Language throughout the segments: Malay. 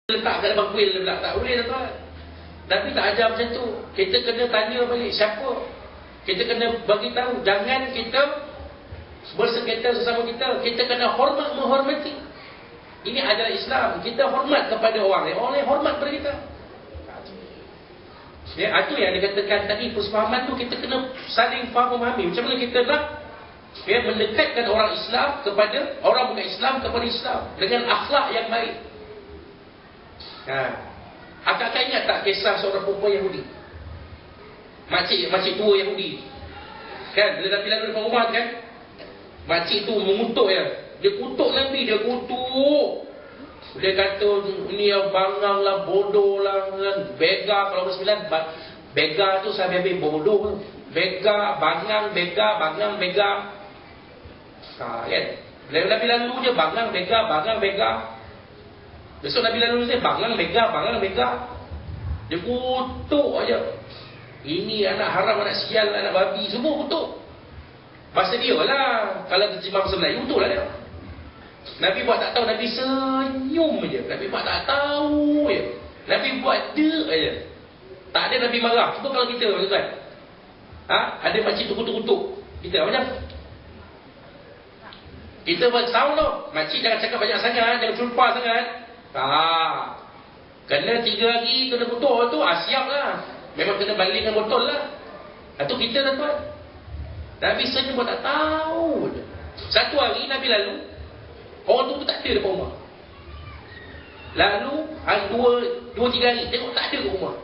letak kat dalam kuil pula. Tak boleh tuan. Nabi tak ajar macam tu. Kita kena tanya balik siapa. Kita kena bagi tahu. Jangan kita bersengketa sesama kita. Kita kena hormat menghormati. Ini adalah Islam. Kita hormat kepada orang yang hormat kepada kita. Ya, itu yang dikatakan tadi, persefahaman tu kita kena saling faham memahami. Macam mana kita nak mendekatkan orang Islam kepada orang bukan Islam kepada Islam dengan akhlak yang baik. Akak ingat tak kisah seorang perempuan Yahudi? Makcik tua Yahudi. Kan, bila Nabi lalu depan rumah kan, makcik tu mengutuk ya. Dia kutuk Nabi, dia kutuk. Dia kata ni yang bangang lah, bodoh lah, bega. Kalau bersembilan, bega tu saya habis bodoh. Bega, bangang, bega. Kan? Nabi lalu je bangang, bega. Besok Nabi lalu je bangang, bega. Dia kutuk aja. Ini anak haram, anak sial, anak babi, semua kutuk. Bahasa dia lah. Kalau terjemah bahasa Melayu, betul lah dia. Nabi buat tak tahu, Nabi senyum aja. Nabi buat tak tahu je. Nabi buat dek aja. Tak ada Nabi marah. Cuba kalau kita, tuan-tuan, ada makcik tu kutuk-kutuk, kita macam kita buat tahu tau. Makcik jangan cakap banyak sangat, jangan culpa sangat. Kena 3 hari kena kutuk tu, siap lah. Memang kena balik dengan botol lah. Itu kita dah tuan. Nabi senyum buat tak tahu je. Satu hari Nabi lalu, orang tu tak ada depan rumah. Lalu 2-3 hari tengok tak ada kat rumah.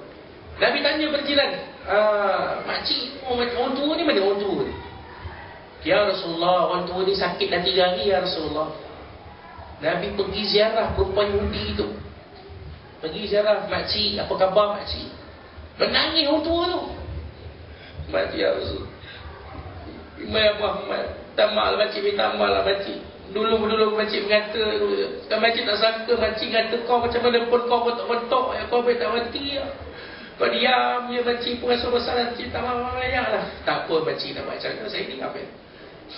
Nabi tanya berjiran, makcik, orang tua ni mana orang tua ni? Ya Rasulullah, orang tua ni sakit dah 3 hari ya Rasulullah. Nabi pergi ziarah perempuan Yahudi tu. Pergi ziarah, makcik, apa khabar makcik? Menangis orang tua tu. Makcik ya Rasul, Imam Muhammad, tamal makcik, minta amal lah makcik. Dulu makcik berkata, kan makcik tak sangka, makcik kata kau macam mana pun kau betok-betok, kau boleh tak mati ya. Kau diam je, makcik pun rasa bersalah, makcik tak banyak lah. Tak apa makcik nak baca, saya ni apa ya.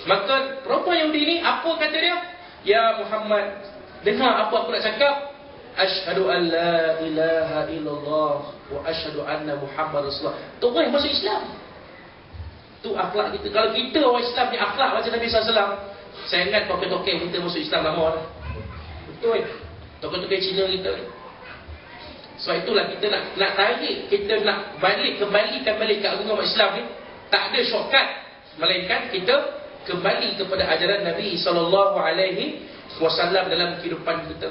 Maka perempuan Yahudi ni, apa kata dia? Ya Muhammad, dengar apa aku nak cakap. Asyhadu an la ilaha illallah wa asyhadu anna Muhammad Rasulullah. Tu orang masuk Islam. Tu akhlak kita. Kalau kita orang Islam ni akhlak macam Nabi SAW, saya ingat token-token kita masuk Islam lama dah. Betul. Token-token Cina kita. Sebab itulah kita nak tarik, kita nak kembalikan balik ke agama Islam ni. Tak ada shortcut, melainkan kita kembali kepada ajaran Nabi SAW dalam kehidupan kita.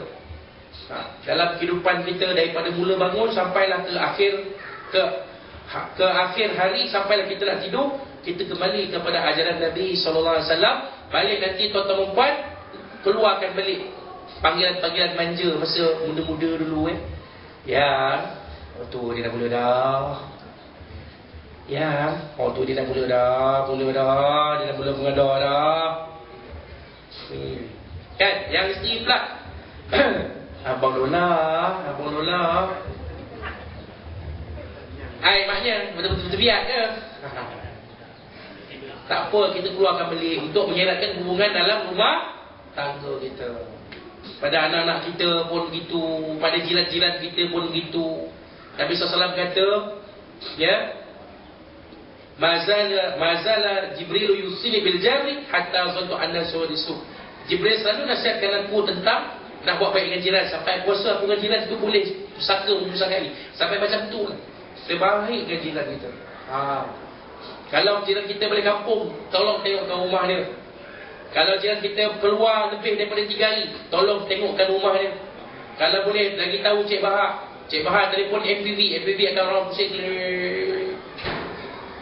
Dalam kehidupan kita, daripada mula bangun sampailah ke akhir hari, sampailah kita nak tidur, kita kembali kepada ajaran Nabi SAW. Balik nanti tuan-tuan dan puan, keluarkan balik panggilan-panggilan manja masa muda-muda dulu Ya, tu dia dah mula dah. Ya, tu dia dah mula dah. Dia dah mula mengadah dah. Kan, yang mesti pula Abang Lola. Hai maknya, betul-betul terbiak ke? Tak apa, kita keluarkan balik untuk menyeratkan hubungan dalam rumah tangga kita. Pada anak-anak kita pun begitu, pada jiran-jiran kita pun begitu. Nabi SAW kata, ya, Mazala Jibril yusini bil jari hatta zantu anna sawadisu. Jibril selalu nasihatkan aku tentang nak buat baik dengan jiran. Sampai puasa aku dengan jiran itu boleh pusaka hari. Sampai macam tu lah. Sebaik dengan jiran kita. Kalau jiran kita balik kampung, tolong tengokkan rumah dia. Kalau jiran kita keluar lebih daripada 3 hari, tolong tengokkan rumah dia. Kalau boleh, lagi tahu Cik Bahar telefon MPV akan orang pusing.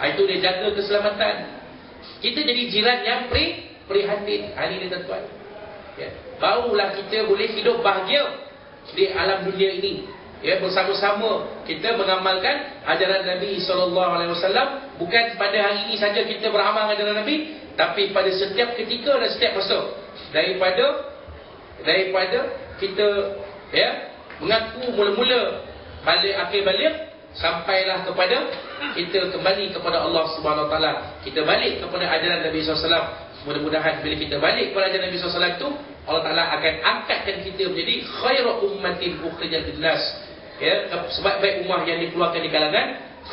Itu dia jaga keselamatan. Kita jadi jiran yang prihatin. Ini dia tuan-tuan. Ya. Barulah kita boleh hidup bahagia di alam dunia ini. Ya, bersama-sama kita mengamalkan ajaran Nabi SAW. Bukan pada hari ini saja kita beramal ajaran Nabi, tapi pada setiap ketika dan setiap masa. Daripada kita mengaku mula-mula akhir balik, sampailah kepada kita kembali kepada Allah Subhanahu Wa Taala. Kita balik kepada ajaran Nabi SAW. Mudah-mudahan bila kita balik kepada ajaran Nabi SAW itu, Allah Ta'ala akan angkatkan kita menjadi khairu ummatin ukhrijat linnas, ya, sebaik-baik ummah yang dikeluarkan di kalangan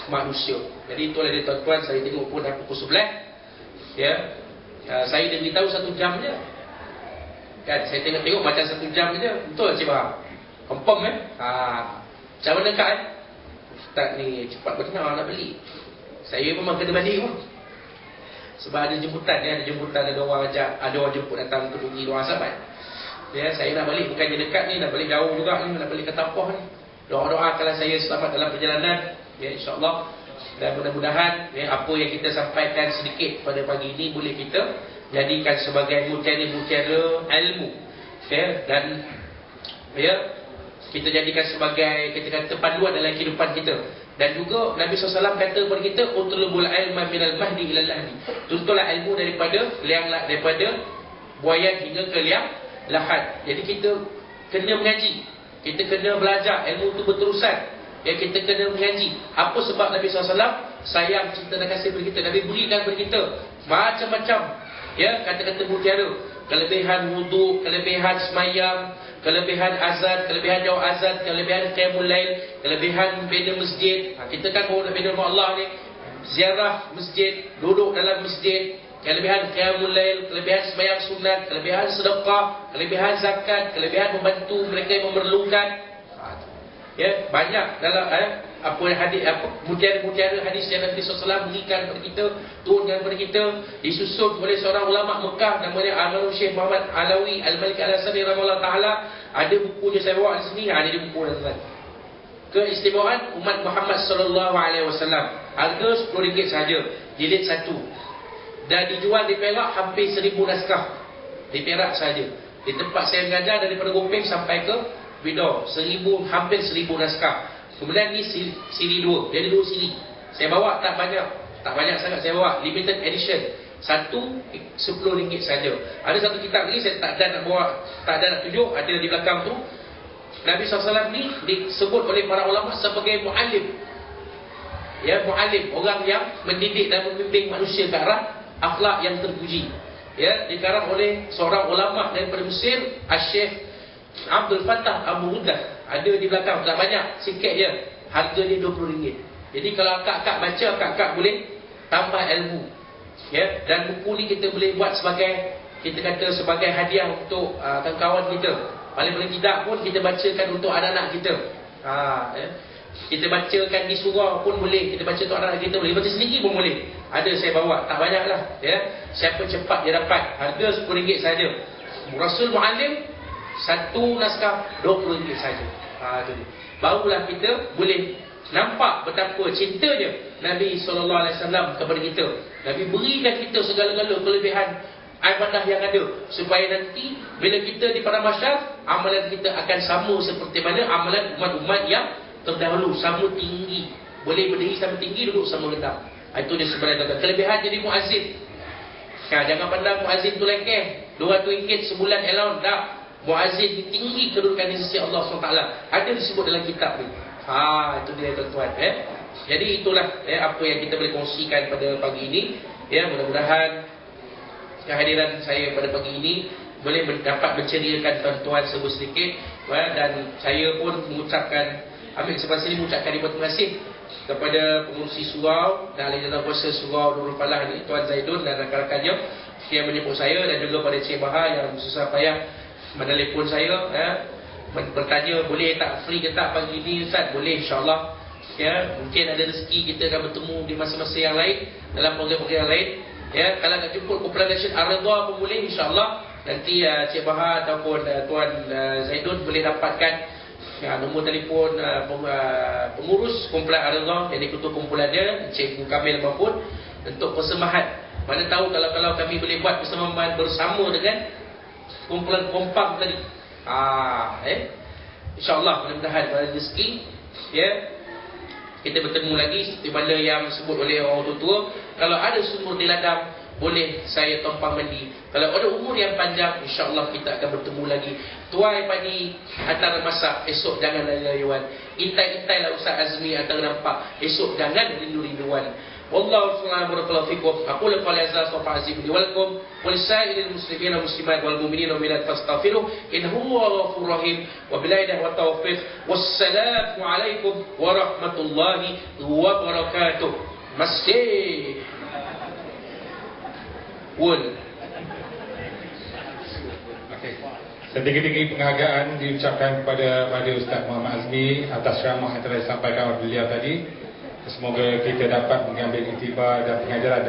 manusia. Jadi itulah dia tuan-tuan, saya tengok pun dah pukul 11, ya. Saya dah beritahu 1 jam je kan, saya tengok macam 1 jam je. Betul Cik Bahar? Confirm macam mana dekat Ustaz ni cepat betul nak beli. Saya memang kena balik pun, sebab ada jemputan, ya, ada orang ajak, ada orang jemput datang untuk pergi doa sahabat. Ya, saya nak balik bukannya dekat ni, nak balik jauh juga ni, nak balik ke Tampah ni. Doa-doakanlah saya selamat dalam perjalanan, ya, insya-Allah. Dan mudah-mudahan, ya, apa yang kita sampaikan sedikit pada pagi ini boleh kita jadikan sebagai mutiara-mutiara ilmu, ya, dan ya, kita jadikan sebagai, kita kata, panduan dalam kehidupan kita. Dan juga Nabi SAW kata kepada kita, utlubul ilma minal mahdi ilal lahdi, tuntutlah ilmu daripada buayan hingga ke liang lahat. Jadi kita kena mengaji, kita kena belajar, ilmu itu berterusan, ya, kita kena mengaji. Apa sebab Nabi SAW sayang, cinta dan kasih kepada kita? Nabi berikan kepada kita macam-macam, ya, kata-kata mutiara. Kelebihan wudu, kelebihan semayang, kelebihan azan, kelebihan jawab azan, kelebihan qiyamul lail, kelebihan bina masjid. Kita kan baru nak bina rumah Allah ni, ziarah masjid, duduk dalam masjid, kelebihan qiyamul lail, kelebihan semayang sunat, kelebihan sedekah, kelebihan zakat, kelebihan membantu mereka yang memerlukan. Ya, banyak dalam mutiara-mutiara hadis yang Nabi SAW berikan kepada kita, turunkan kepada kita, disusun oleh seorang ulama Mekah namanya Al-Malum Syekh Muhammad Alawi Al-Malik Al-Asani rahimahullah ta'ala. Ada bukunya saya bawa di sini, ada buku dalam Keistimewaan Umat Muhammad SAW. Harga RM10 sahaja, jilid 1, dan dijual di Perak hampir 1000 naskah di Perak sahaja. Di tempat saya mengajar daripada Gopeng sampai ke Bidor, hampir 1000 naskah. Kemudian ni siri 2, jadi 2 siri. Saya bawa tak banyak sangat saya bawa, limited edition. Satu RM10 saja. Ada satu kitab lagi saya tak ada nak bawa, tak ada nak tunjuk, ada di belakang tu. Nabi SAW ni disebut oleh para ulama sebagai mu'allim. Ya, mu'allim, orang yang mendidik dan membimbing manusia ke arah akhlak yang terpuji. Ya, dikarang oleh seorang ulama daripada Mesir, Syekh Abdul Fattah Abu Udah. Ada di belakang, tak banyak, sikit je. Harga dia RM20. Jadi kalau akak-akak baca, akak-akak boleh tambah ilmu, ya. Dan buku ni kita boleh buat sebagai, kita kata, sebagai hadiah untuk kawan-kawan kita. Paling-paling tidak pun kita bacakan untuk anak-anak kita. Ya. Kita bacakan di surau pun boleh, kita baca untuk anak-anak kita boleh, baca sendiri pun boleh. Ada saya bawa, tak banyak lah, ya. Siapa cepat dia dapat. Harga RM10 saja. Rasul Mu'allim, satu naskah RM20 saja. Itu dia. Barulah kita boleh nampak betapa cintanya Nabi SAW kepada kita. Nabi berikan kita segala-gala kelebihan ibadah yang ada, supaya nanti bila kita di padang mahsyar, amalan kita akan sama seperti mana amalan umat-umat yang terdahulu, sama tinggi, boleh berdiri sama tinggi, duduk sama rendah. Itu dia sebenarnya kelebihan jadi muazzin. Jangan pandang muazzin tu lekeh, RM200 sebulan allowance, tak. Muazzin tinggi kedudukan di sisi Allah SWT. Ada disebut dalam kitab ni. Itu dia tuan-tuan. Jadi itulah apa yang kita boleh kongsikan pada pagi ini. Ya, mudah-mudahan kehadiran saya pada pagi ini boleh dapat menceriakan tuan-tuan sedikit. Dan saya pun ambil kesempatan ini mengucapkan ribuan terima kasih kepada pengurusi surau dan ahli dalam kuasa surau Nurul Falah ini, Tuan Zaidun dan rakan-rakannya yang menyebut saya, dan juga pada Cik Bahar yang susah payah menelpon saya, bertanya boleh tak free ke tak pagi ni Ustaz. Boleh, insyaAllah, ya. Mungkin ada rezeki kita akan bertemu di masa-masa yang lain, dalam program-program yang lain, ya. Kalau nak jemput kumpulan Nasyid Ar-Ridha pun boleh, insyaAllah. Nanti Cik Bahar ataupun Tuan Zaidun boleh dapatkan nombor telefon pengurus kumpulan Ar-Ridha, yang ketua kumpulan dia, Cik Kamil Mahmud, untuk persembahan. Mana tahu kalau kami boleh buat persembahan bersama dengan kumpulan kompak tadi. InsyaAllah, mudah-mudahan pada rezeki, ya, kita bertemu lagi seperti mana yang disebut oleh orang tua. Kalau ada sumur di ladang, boleh saya tumpang mandi. Kalau ada umur yang panjang, insyaAllah kita akan bertemu lagi. Tuai pagi antara masak, esok jangan layu-layuan. Intai-intailah Ustaz Azmi antara nampak, esok jangan rindu-rinduan. Wallahu subhanahu wa ta'ala fikum. Aqulu qawli hadza astaghfiru azim li wa lakum wa lisa'iril muslimin wal muslimat wal mu'minin wal mu'minat fastaghfiruh innahu huwal ghafurur rahim. Wa billahi wa taufiq. Wassalamu alaikum warahmatullahi wabarakatuh. Masjid Wul. Setinggi-tinggi penghargaan diucapkan kepada Ustaz Muhammad Azmi atas ceramah yang telah disampaikan oleh beliau tadi. Semoga kita dapat mengambil iktibar dan pengajaran dari